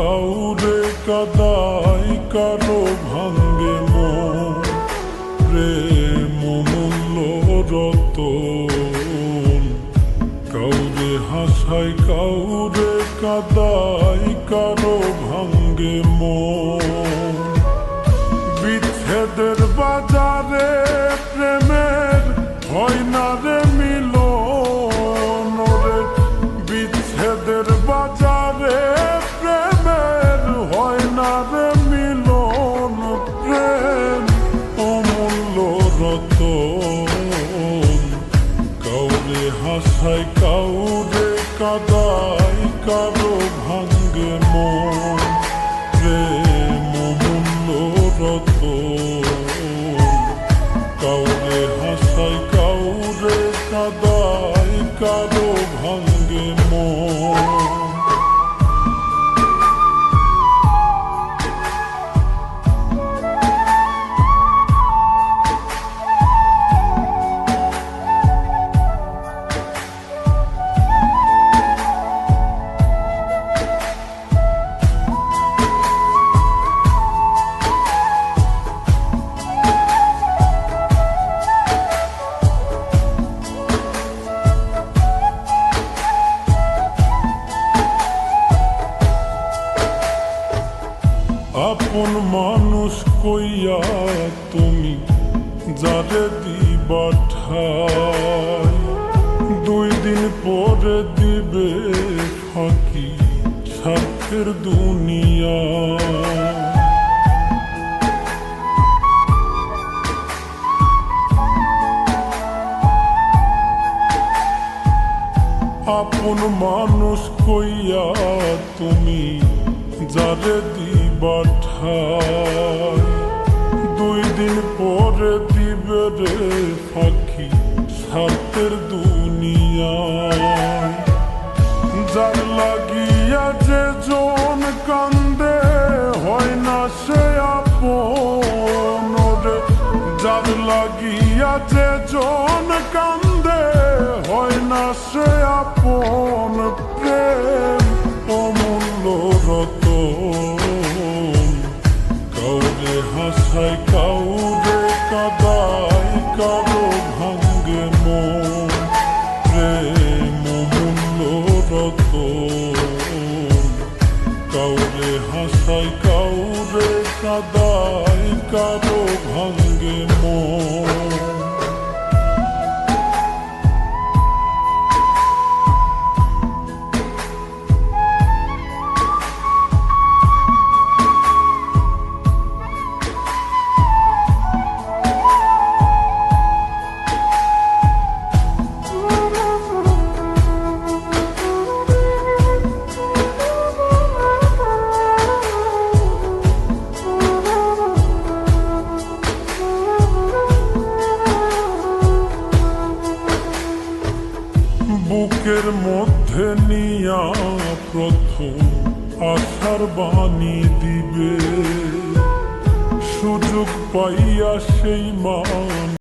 কাউরে কাদায় কারো ভাঙ্গে মন প্রেম মূল্য রতন কাউরে হাসায় কাউরে কাদায় কারো ভাঙ্গে মন বিচ্ছেদের বাজারে প্রেমের হয় না রে মিলন রে বিচ্ছেদের বাজারে প্রেমের হয় না রে মিলন প্রেম অমূল্য রতন কাউরে হাসায় কাউরে কাদায় কারো ভাঙ্গে মন প্রেম অমূল্য রতন কাউরে হাসায় কাউরে কাদায় কারো ভাঙ্গে মন আপন মানুষ কইয়া তুমি যারে দিবা ঠাই 2 দিন পরে দিবে ফাঁকি স্বার্থের দুনিয়া আপন মানুষ কইয়া তুমি যারে দিবা ঠাই 2 দিন পরে দিবে রে ফাঁকি স্বার্থের দুনিয়ায় যার লাগিয়া যে জন কান্দে হয় না সে আপন রে যার লাগিয়া যে জন কান্দে হয় না সে আপন প্রেম অমূল্য রতন কাউরে হাসায় কাউরে কাদায় কারো ভাঙ্গে মন প্রেম অমূল্য রতন কাউরে হাসায় কাউরে কাদায় কারো ভাঙ্গে মন বুকের মধ্যে নিয়া প্রথম আশার বাণী দিবে সুযোগ পাইয়া সেই মান